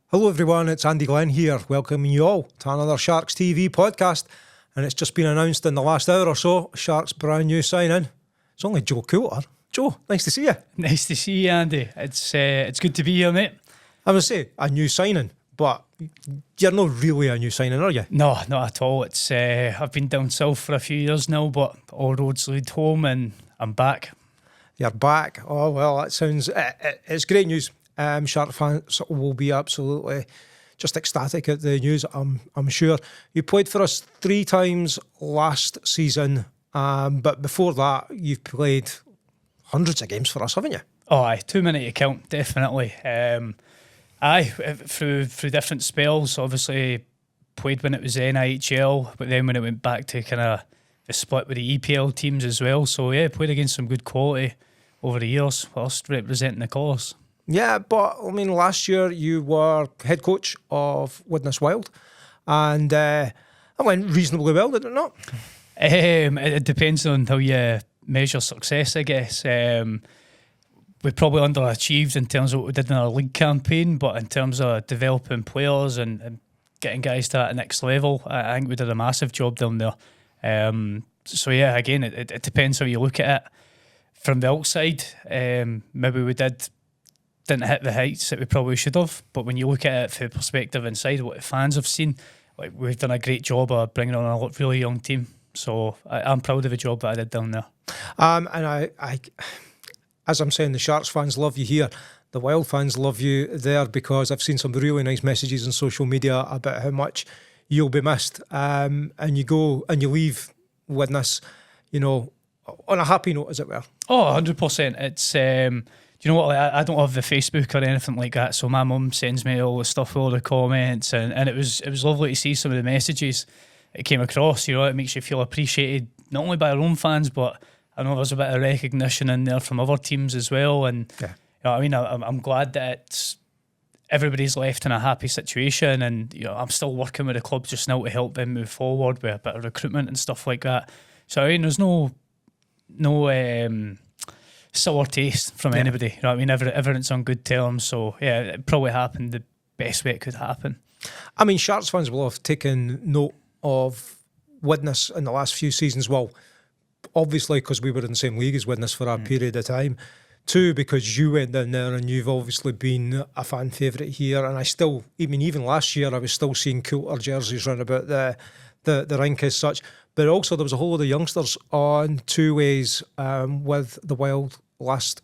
Hello everyone, it's Andy Glenn here, welcoming you all to another Sharks TV podcast. And it's just been announced in the last hour or so, Sharks' brand new sign-in. It's only Joe Coulter. Joe, nice to see you. Nice to see you, Andy. It's good to be here, mate. I would say a new signing, but you're not really a new signing, are you? No, not at all. It's I've been down south for a few years now, but all roads lead home, and I'm back. You're back. Oh, well, that sounds... it's great news. Shark fans will be absolutely just ecstatic at the news, I'm sure. You played for us 3 times last season, but before that, you've played hundreds of games for us, haven't you? Oh, aye, too many to count, definitely. Through different spells. Obviously, played when it was NIHL, but then when it went back to kind of the split with the EPL teams as well. So yeah, played against some good quality over the years whilst representing the colours. Yeah, but I mean, last year you were head coach of Widnes Wild, and that went reasonably well, did it not? It depends on how you measure success, I guess. We probably underachieved in terms of what we did in our league campaign, but in terms of developing players and getting guys to that next level, I think we did a massive job down there. So yeah, again, it depends how you look at it. From the outside, maybe we didn't hit the heights that we probably should have, but when you look at it from the perspective inside, what the fans have seen, like, we've done a great job of bringing on a really young team. So I'm proud of the job that I did down there. And I, as I'm saying, the Sharks fans love you here. The Wild fans love you there, because I've seen some really nice messages on social media about how much you'll be missed. And you go and you leave Widnes, you know, on a happy note, as it were. Oh, 100%. It's you know what? I don't have the Facebook or anything like that, so my mum sends me all the stuff, all the comments, and it was lovely to see some of the messages that came across. You know, it makes you feel appreciated not only by our own fans, but I know there's a bit of recognition in there from other teams as well. And yeah. You know what I mean, I'm glad that everybody's left in a happy situation, and you know, I'm still working with the club just now to help them move forward with a bit of recruitment and stuff like that. So I mean, there's no sour taste from anybody. You know what I mean? Everyone's on good terms. So yeah, it probably happened the best way it could happen. I mean, Sharks fans will have taken note of Widnes in the last few seasons. Well, obviously because we were in the same league as Widnes for a period of time. 2, because you went down there and you've obviously been a fan favourite here. And I still, even last year, I was still seeing Coulter jerseys round about the rink as such. But also there was a whole lot of youngsters on 2 ways with the Wild last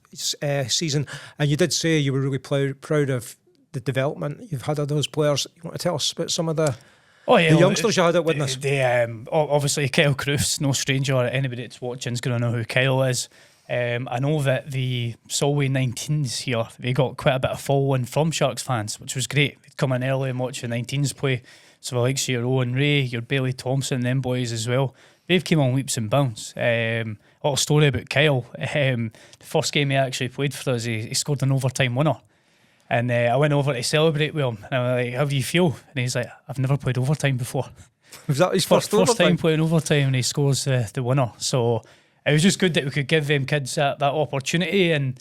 season, and you did say you were really proud of the development you've had of those players. You want to tell us about some of the youngsters you had at Widnes? Obviously Kyle Crufts, no stranger. Anybody that's watching is going to know who Kyle is. I know that the Solway 19s here, they got quite a bit of following from Sharks fans, which was great. They'd come in early and watch the 19s play. So the likes of your Owen Ray, your Bailey Thompson, them boys as well, they've came on leaps and bounds. A little story about Kyle. The first game he actually played for us, he scored an overtime winner. And I went over to celebrate with him. And I was like, how do you feel? And he's like, I've never played overtime before. Was that his first time playing overtime, and he scores the winner. So it was just good that we could give them kids that opportunity. And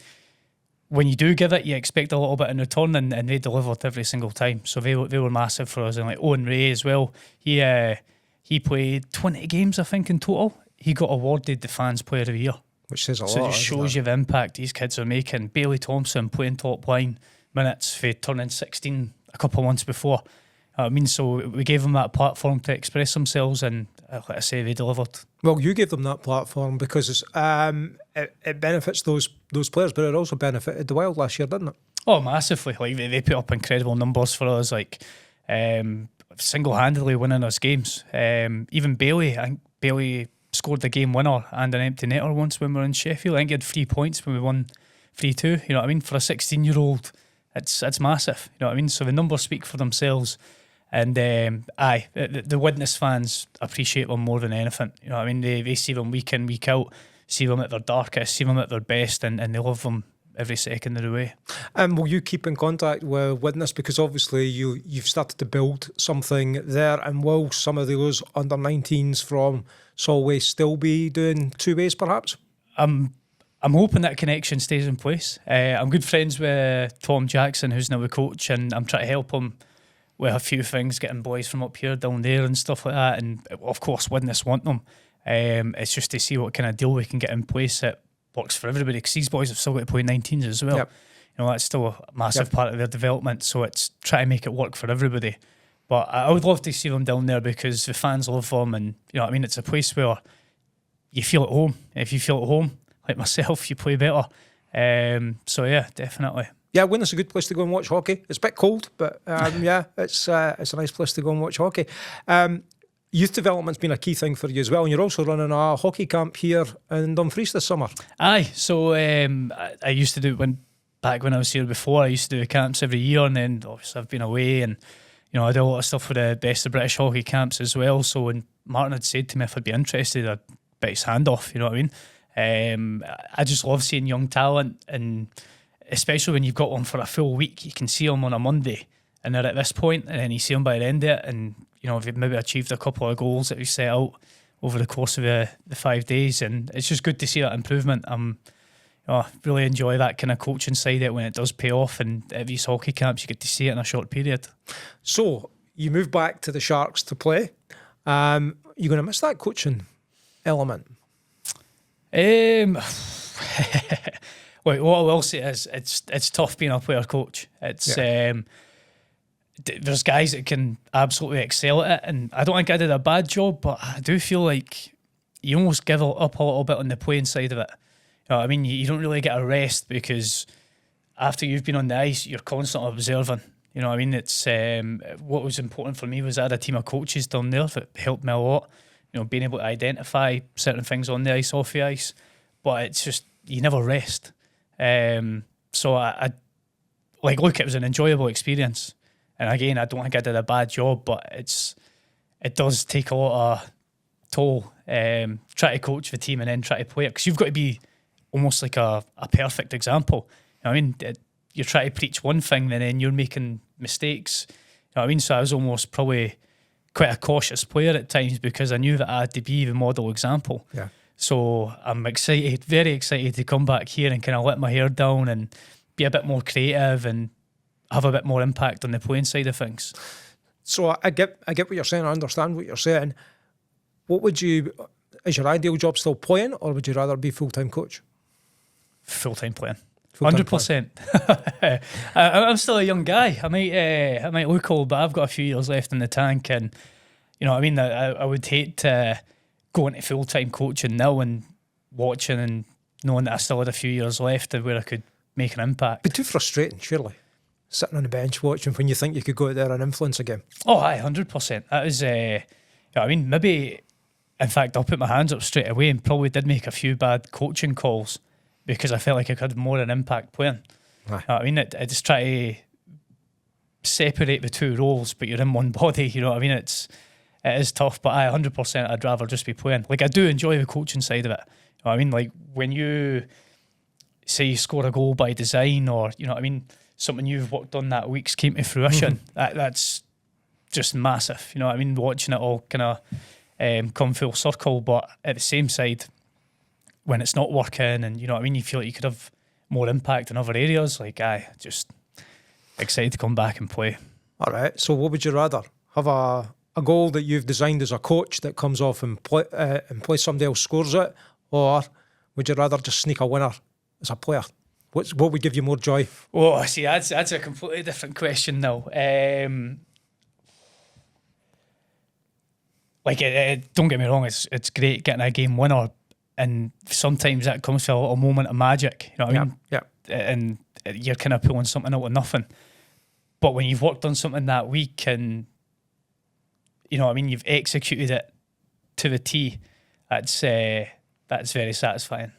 when you do give it, you expect a little bit in return, and they delivered every single time. So they were massive for us. And like Owen Ray as well, he played 20 games, I think, in total. He got awarded the Fans Player of the Year. Which says a lot. So it just shows you the impact these kids are making. Bailey Thompson playing top line minutes for turning 16 a couple of months before. I mean, so we gave them that platform to express themselves, and like I say, they delivered. Well, you gave them that platform because it benefits those players, but it also benefited the Wild last year, didn't it? Oh, massively. Like they put up incredible numbers for us, like single-handedly winning us games. Even Bailey, I think Bailey scored the game winner and an empty netter once when we were in Sheffield. I think he had 3 points when we won 3-2. You know what I mean? For a 16-year-old, it's massive. You know what I mean? So the numbers speak for themselves. And the Widnes fans appreciate them more than anything. You know what I mean? They see them week in, week out, see them at their darkest, see them at their best, and they love them every second of the way. And will you keep in contact with Widnes? Because obviously you've started to build something there, and will some of those under-19s from Solway still be doing 2 ways perhaps? I'm hoping that connection stays in place. I'm good friends with Tom Jackson, who's now a coach, and I'm trying to help him with a few things, getting boys from up here down there and stuff like that. And of course, Widnes want them. It's just to see what kind of deal we can get in place that works for everybody, because these boys have still got to play 19s as well. Yep. You know, that's still a massive part of their development. So it's trying to make it work for everybody. But I would love to see them down there because the fans love them, and you know what I mean. It's a place where you feel at home. If you feel at home, like myself, you play better. So yeah, definitely. Yeah, Widnes a good place to go and watch hockey. It's a bit cold, but yeah, it's a nice place to go and watch hockey. Youth development's been a key thing for you as well, and you're also running a hockey camp here in Dumfries this summer. Aye, so I used to do back when I was here before. I used to do camps every year, and then obviously I've been away, and you know I do a lot of stuff for the Best of British Hockey camps as well. So when Martin had said to me if I'd be interested, I'd bite his hand off. You know what I mean? I just love seeing young talent, and especially when you've got one for a full week, you can see them on a Monday and they're at this point, and then you see them by the end of it, and you know, if you've maybe achieved a couple of goals that we set out over the course of the 5 days, and it's just good to see that improvement. I really enjoy that kind of coaching side of it when it does pay off, and at these hockey camps you get to see it in a short period. So you move back to the Sharks to play. You're going to miss that coaching element? Well, what I will say is it's tough being a player coach. It's there's guys that can absolutely excel at it, and I don't think I did a bad job, but I do feel like you almost give up a little bit on the playing side of it. You know what I mean? You don't really get a rest because after you've been on the ice, you're constantly observing. You know what I mean? It's what was important for me was I had a team of coaches down there that helped me a lot. You know, being able to identify certain things on the ice, off the ice, but it's just you never rest. So I look, it was an enjoyable experience. And again, I don't think I did a bad job, but it does take a lot of toll. Try to coach the team and then try to play it, because you've got to be almost like a perfect example. You know what I mean? You're trying to preach one thing and then you're making mistakes. You know what I mean? So I was almost probably quite a cautious player at times because I knew that I had to be the model example. Yeah. So I'm excited, very excited to come back here and kind of let my hair down and be a bit more creative and have a bit more impact on the playing side of things. So I get what you're saying. I understand what you're saying. What would you, is your ideal job still playing, or would you rather be full-time coach? Full-time playing. Full-time 100%. I'm still a young guy. I might look old, but I've got a few years left in the tank, and you know what I mean? I would hate to go into full-time coaching now and watching and knowing that I still had a few years left where I could make an impact. Be too frustrating, surely, sitting on the bench watching when you think you could go out there and influence a game. Oh, aye, 100%. That was, you know what I mean? Maybe, in fact, I'll put my hands up straight away and probably did make a few bad coaching calls because I felt like I could have more an impact playing. You know what I mean? I just try to separate the two roles, but you're in one body, you know what I mean? It is tough, but 100% I'd rather just be playing. Like, I do enjoy the coaching side of it. You know what I mean? Like, when you say you score a goal by design, or, you know what I mean, something you've worked on that week's came to fruition, that's just massive. You know what I mean? Watching it all kind of come full circle, but at the same side, when it's not working and, you know what I mean, you feel like you could have more impact in other areas, like, just excited to come back and play. All right, so what would you rather? Have a goal that you've designed as a coach that comes off and play somebody else scores it, or would you rather just sneak a winner as a player? What would give you more joy? Oh, see, that's a completely different question now. Don't get me wrong, it's great getting a game winner, and sometimes that comes to a little moment of magic. You know what I mean? Yeah. And you're kind of pulling something out of nothing. But when you've worked on something that week and, you know what I mean, you've executed it to the T, that's very satisfying.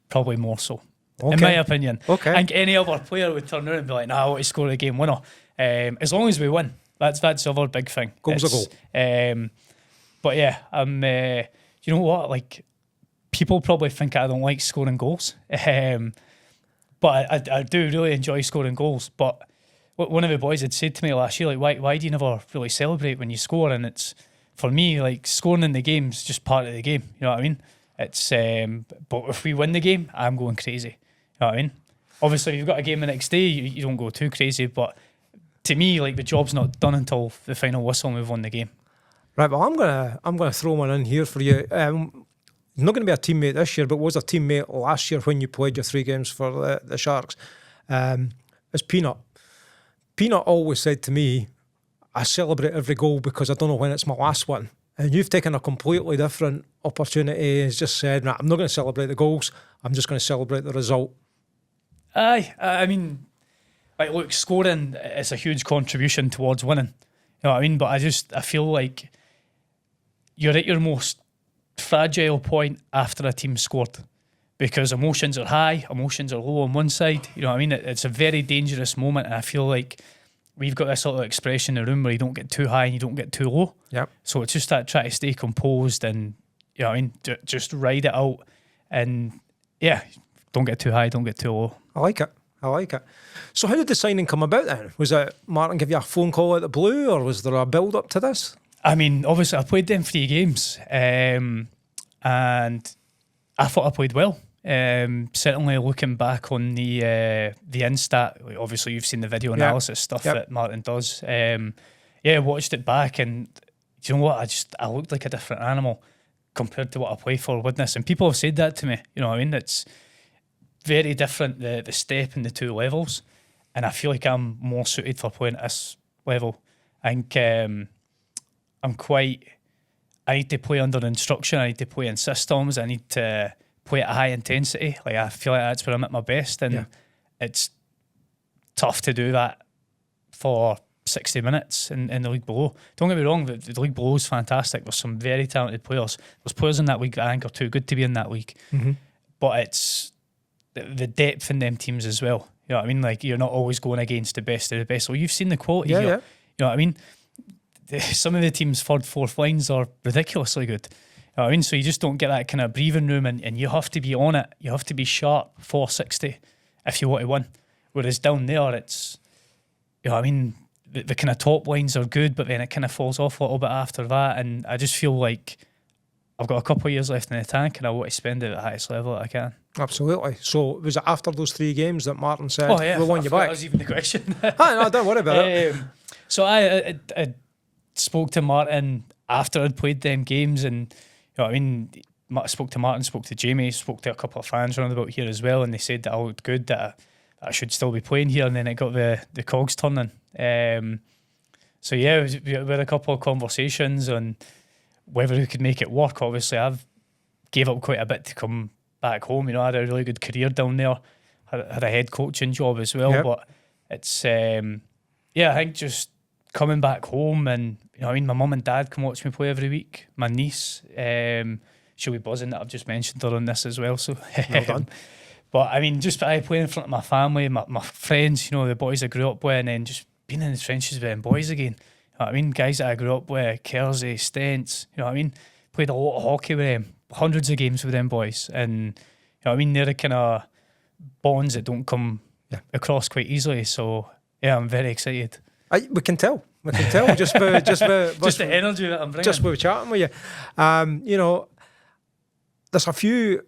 Probably more so. Okay. In my opinion. Okay. I think any other player would turn around and be like, I want to score a game winner. As long as we win. That's the other big thing. Goal's a goal. But yeah, you know what? Like, people probably think I don't like scoring goals. But I do really enjoy scoring goals. But one of the boys had said to me last year, like, why do you never really celebrate when you score? And it's, for me, like, scoring in the game's just part of the game. You know what I mean? It's but if we win the game, I'm going crazy. You know what I mean? Obviously, if you've got a game the next day, you don't go too crazy. But to me, like, the job's not done until the final whistle and we've won the game. Right, well, I'm gonna throw one in here for you. Not going to be a teammate this year, but was a teammate last year when you played your 3 games for the Sharks. It's Peanut. Peanut always said to me, I celebrate every goal because I don't know when it's my last one. And you've taken a completely different opportunity and just said, nah, I'm not going to celebrate the goals, I'm just going to celebrate the result. Aye, I mean, like, look, scoring is a huge contribution towards winning. You know what I mean? But I feel like you're at your most fragile point after a team scored, because emotions are high, emotions are low on one side. You know what I mean? It's a very dangerous moment, and I feel like we've got this sort of expression in the room where you don't get too high and you don't get too low. Yep. So it's just that, try to stay composed and, you know what I mean, just ride it out, and yeah, don't get too high, don't get too low. I like it. So how did the signing come about then? Was it Martin give you a phone call out of the blue, or was there a build up to this? I mean, obviously I played them 3 games, and I thought I played well. Certainly looking back on the Instat, obviously you've seen the video analysis stuff that Martin does. Watched it back, and do you know what? I looked like a different animal compared to what I play for Widnes, and people have said that to me. You know what I mean? It's very different, the step in the 2 levels, and I feel like I'm more suited for playing at this level. I think I need to play under instruction, I need to play in systems, I need to play at high intensity. Like, I feel like that's where I'm at my best, and it's tough to do that for 60 minutes in the league below. Don't get me wrong, the league below is fantastic. There's some very talented players. There's players in that league that I think are too good to be in that league. Mm-hmm. But it's the depth in them teams as well. You know what I mean? Like, you're not always going against the best of the best. So you've seen the quality here. Yeah. You know what I mean? Some of the teams' third, fourth lines are ridiculously good. You know what I mean? So you just don't get that kind of breathing room, and you have to be on it. You have to be sharp 460 if you want to win. Whereas down there, it's, you know what I mean, the kind of top lines are good, but then it kind of falls off a little bit after that. And I just feel like I've got a couple of years left in the tank, and I want to spend it at the highest level that I can. Absolutely. So was it after those 3 games that Martin said, we'll want you back? That was even the question. No, don't worry about it. So I spoke to Martin after I'd played them games, and, you know what I mean, I spoke to Martin, spoke to Jamie, spoke to a couple of fans around about here as well, and they said that I looked good, that I should still be playing here, and then it got the cogs turning. So yeah, we had a couple of conversations on whether we could make it work. Obviously, I've gave up quite a bit to come back home. You know, I had a really good career down there, had a head coaching job as well, but it's I think just coming back home, and, you know, I mean, my mum and dad can watch me play every week. My niece, she'll be buzzing that I've just mentioned her on this as well. So well done. But I mean, just playing in front of my family, my friends, you know, the boys I grew up with, and then just being in the trenches with them boys again. You know what I mean? Guys that I grew up with, Kersey, Stents, you know what I mean? Played a lot of hockey with them, hundreds of games with them boys. And, you know what I mean? They're the kind of bonds that don't come across quite easily. So, yeah, I'm very excited. We can tell just by the energy that I'm bringing. Just by chatting with you. You know, there's a few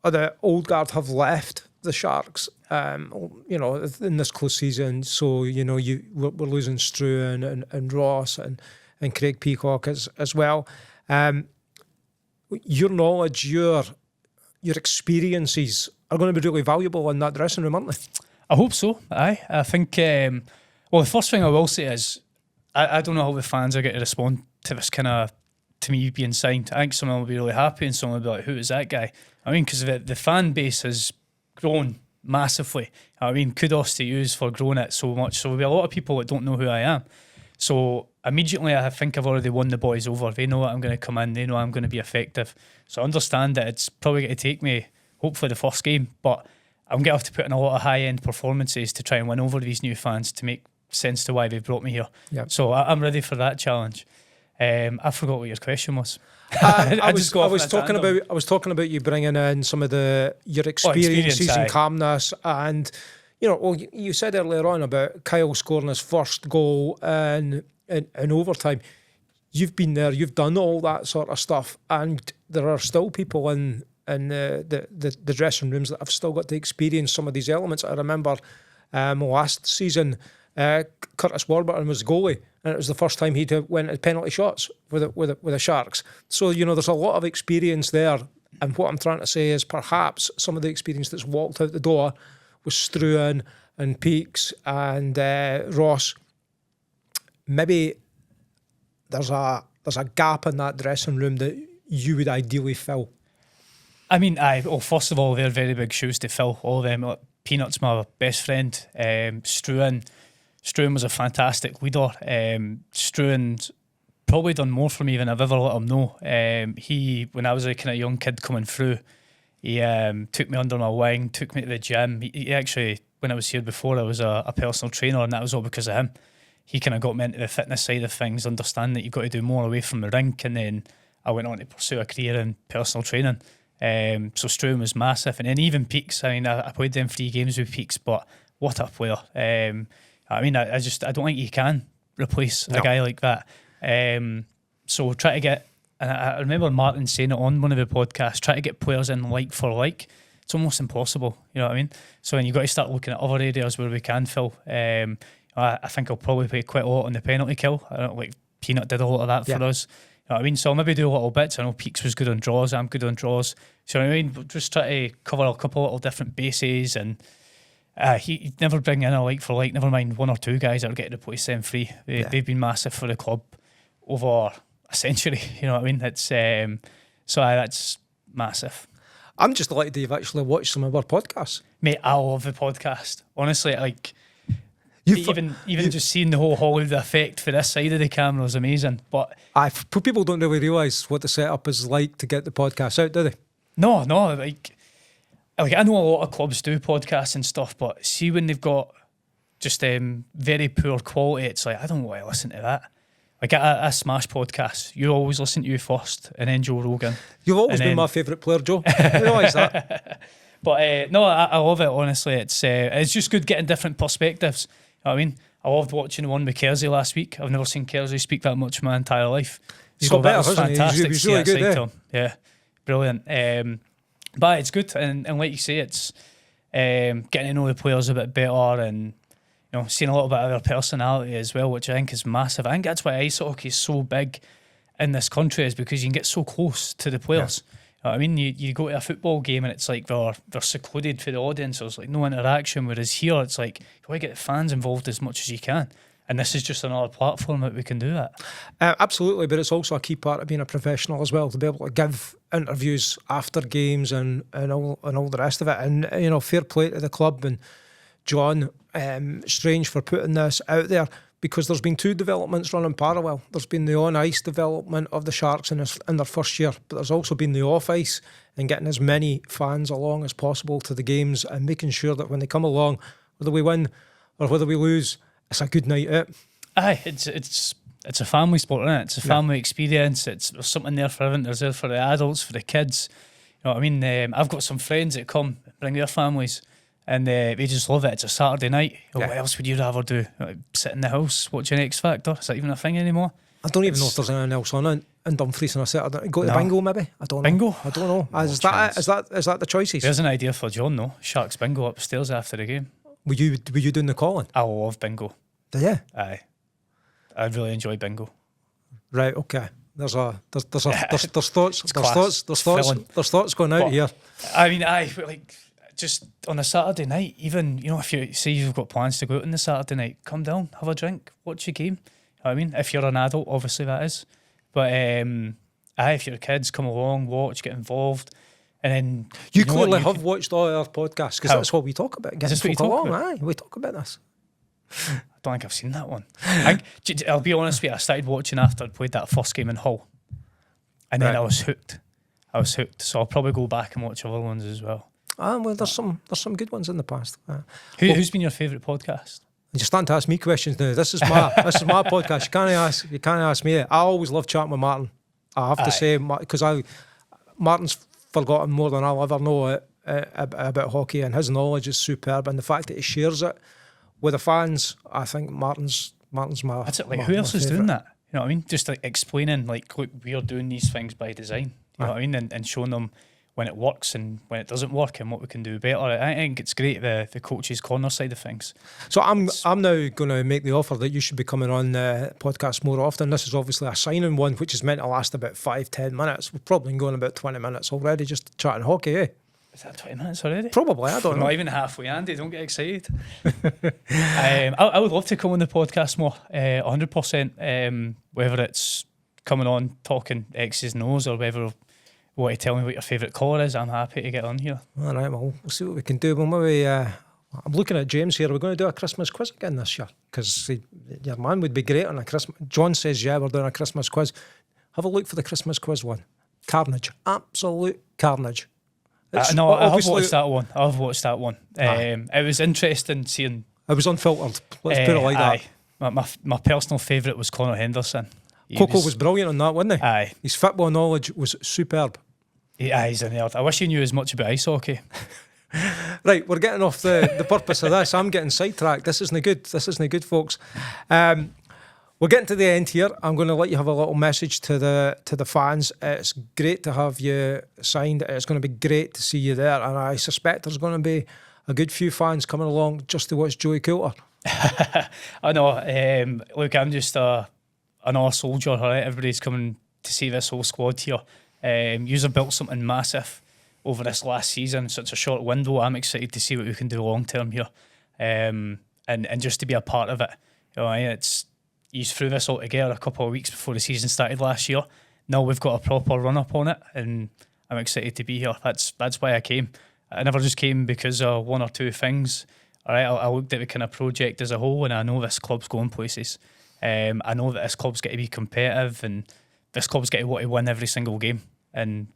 of the old guard have left the Sharks, you know, in this close season. So, you know, we're losing Struan and Ross and Craig Peacock as well. Your knowledge, your experiences are going to be really valuable in that dressing room, aren't they? I hope so. I think. Well, the first thing I will say is, I don't know how the fans are going to respond to this kind of, to me being signed. I think someone will be really happy, and someone will be like, "Who is that guy?" I mean, because the fan base has grown massively. I mean, kudos to you for growing it so much. So there'll be a lot of people that don't know who I am. So immediately, I think I've already won the boys over. They know I'm going to come in. They know I'm going to be effective. So I understand that it's probably going to take me, hopefully, the first game, but I'm going to have to put in a lot of high-end performances to try and win over these new fans to make sense to why they've brought me here. Yep. So I'm ready for that challenge. I forgot what your question was. I was talking about you bringing in some of your experiences and calmness, and, you know, well, you said earlier on about Kyle scoring his first goal in overtime. You've been there, you've done all that sort of stuff, and there are still people in the dressing rooms that have still got to experience some of these elements. I remember last season, Curtis Warburton was goalie, and it was the first time he'd went at penalty shots with the Sharks. So there's a lot of experience there. And what I'm trying to say is perhaps some of the experience that's walked out the door with Struan and Peaks and Ross. Maybe there's a gap in that dressing room that you would ideally fill. I mean, first of all, they're very big shoes to fill, all of them. Like, Peanut's my best friend. Struan was a fantastic leader. Struan's probably done more for me than I've ever let him know. When I was a kind of young kid coming through, he took me under my wing, took me to the gym. He actually, when I was here before, I was a personal trainer, and that was all because of him. He kind of got me into the fitness side of things, understand that you've got to do more away from the rink, and then I went on to pursue a career in personal training. So Struan was massive, and then even Peaks. I mean, I played them 3 games with Peaks, but what a player! I mean, I don't think you can replace a guy like that. So try to get, and I remember Martin saying it on one of the podcasts, try to get players in like for like. It's almost impossible, you know what I mean? So then you've got to start looking at other areas where we can fill. I think I'll probably play quite a lot on the penalty kill. I don't like Peanut did a lot of that for us. You know what I mean? So I'll maybe do a little bits. I know Peaks was good on draws. I'm good on draws. So I mean, we'll just try to cover a couple of little different bases, and he'd never bring in a like for like. Never mind 1 or 2 guys that are getting to replace them 3. They've been massive for the club over a century. You know what I mean? It's that's massive. I'm just delighted that you've actually watched some of our podcasts, mate. I love the podcast. Honestly, like. Even just seeing the whole Hollywood effect for this side of the camera is amazing. But people don't really realise what the setup is like to get the podcast out, do they? No, like I know a lot of clubs do podcasts and stuff, but see when they've got just very poor quality, it's like I don't want to listen to that. Like a Smash podcast, you always listen to you first, and then Joe Rogan. You've always been my favourite player, Joe. I realise that. But no, I love it. Honestly, it's just good getting different perspectives. You know what I mean? I loved watching the one with Kersey last week. I've never seen Kersey speak that much in my entire life. He's got better, hasn't he? Fantastic. He's really good, yeah, brilliant. But it's good, and like you say, it's getting to know the players a bit better, and seeing a little bit of their personality as well, which I think is massive. I think that's why ice hockey is so big in this country, is because you can get so close to the players. Yeah. You know what I mean, you go to a football game and it's like they're secluded for the audience. There's like no interaction. Whereas here, it's like you want to get the fans involved as much as you can. And this is just another platform that we can do that. Absolutely, but it's also a key part of being a professional as well, to be able to give interviews after games and all the rest of it. And fair play to the club and John Strange for putting this out there, because there's been 2 developments running parallel. There's been the on-ice development of the Sharks in their first year, but there's also been the off-ice and getting as many fans along as possible to the games and making sure that when they come along, whether we win or whether we lose, it's a good night out. Aye, it's a family sport, isn't it? It's a family experience. There's something there for everyone. There's there for the adults, for the kids. You know what I mean? I've got some friends that come, bring their families, and they just love it. It's a Saturday night. What else would you rather do? Like, sit in the house watching X Factor? Is that even a thing anymore? I don't even know if there's anything else on in Dumfries on a Saturday. Go to bingo maybe? I don't know. Bingo? I don't know. Is that the choices? There's an idea for John though. Sharks bingo upstairs after the game. Were you doing the calling? I love bingo. Do you? Aye. I really enjoy bingo. Right, okay. There's thoughts going out here. I mean, like just on a Saturday night, even if you say you've got plans to go out on the Saturday night, come down, have a drink, watch a game. You know what I mean, if you're an adult, obviously that is. But if your kids come along, watch, get involved, and then you clearly have watched all our podcasts, because that's what we talk about. Is this what you talk about? Aye, we talk about this. I don't think I've seen that one. I'll be honest with you, I started watching after I'd played that first game in Hull, and then I was hooked. So I'll probably go back and watch other ones as well. Well, there's some good ones in the past. Who's been your favourite podcast? You're starting to ask me questions now. This is my podcast. You can't ask me. I always love chatting with Martin. I have to say, because Martin's forgotten more than I'll ever know about hockey, and his knowledge is superb. And the fact that he shares it with the fans, I think Martin's my. That's it. Like, who else is doing that? You know what I mean? Just like explaining, like, look, we're doing these things by design. You know what I mean? And showing them when it works and when it doesn't work and what we can do better. I think it's great, the coach's corner side of things. So I'm now going to make the offer that you should be coming on the podcast more often. This is obviously a signing one, which is meant to last about 5-10 minutes. We're probably going about 20 minutes already, just chatting hockey, eh? Is that 20 minutes already? Probably, I don't know. Not even halfway, Andy. Don't get excited. I would love to come on the podcast more, 100%. Whether it's coming on talking X's and O's or whether want to tell me what your favourite colour is, I'm happy to get on here. All right, well, we'll see what we can do. Well, maybe I'm looking at James here. We're going to do a Christmas quiz again this year because your man would be great on a Christmas. John says, yeah, we're doing a Christmas quiz. Have a look for the Christmas quiz one. Carnage. Absolute carnage. No, I have watched that one. It was interesting seeing... It was unfiltered. Let's put it like that. My personal favourite was Connor Henderson. Coco was brilliant on that, wasn't he? Aye. His football knowledge was superb. He's a nerd. I wish he knew as much about ice hockey. Right, we're getting off the purpose of this. I'm getting sidetracked. This isn't good, folks. We're getting to the end here. I'm going to let you have a little message to the fans. It's great to have you signed. It's going to be great to see you there, and I suspect there's going to be a good few fans coming along just to watch Joey Coulter. I know. Look, I'm just another soldier. All right, everybody's coming to see this whole squad here. You've built something massive over this last season, such a short window. I'm excited to see what we can do long term here, and just to be a part of it. You know, it's he's threw this all together a couple of weeks before the season started last year. Now we've got a proper run up on it, and I'm excited to be here. That's why I came. I never just came because of one or two things. All right, I looked at the kind of project as a whole, and I know this club's going places. I know that this club's got to be competitive, and this club's got to want to win every single game. And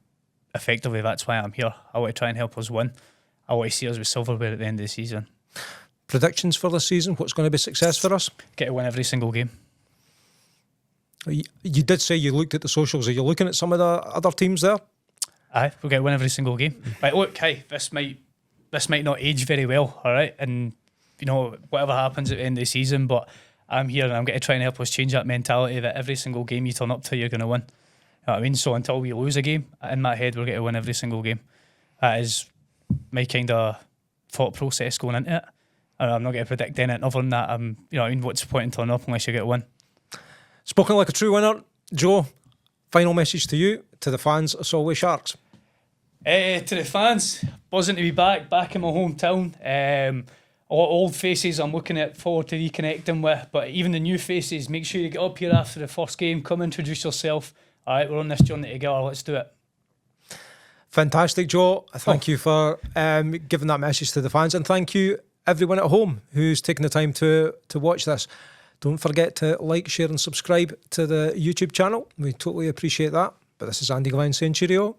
effectively, that's why I'm here. I want to try and help us win. I want to see us with silverware at the end of the season. Predictions for this season? What's going to be success for us? Get to win every single game. You did say you looked at the socials. Are you looking at some of the other teams there? Aye, we'll get to win every single game. Right, look, hey, this might not age very well, all right? And, you know, whatever happens at the end of the season, but I'm here and I'm going to try and help us change that mentality that every single game you turn up to, you're going to win. You know what I mean? So until we lose a game, in my head, we're going to win every single game. That is my kind of thought process going into it. And I'm not going to predict anything other than that. You know what I mean? What's the point in turning up unless you get a win? Spoken like a true winner. Joe, final message to you, to the fans of Solway Sharks. To the fans, buzzing to be back in my hometown. A lot of old faces I'm looking at forward to reconnecting with, but even the new faces, make sure you get up here after the first game, come introduce yourself. All right, we're on this journey together, let's do it. Fantastic, Joe. Thank you for giving that message to the fans, and thank you everyone at home who's taken the time to watch this. Don't forget to like, share and subscribe to the YouTube channel. We totally appreciate that. But this is Andy Glenn saying cheerio.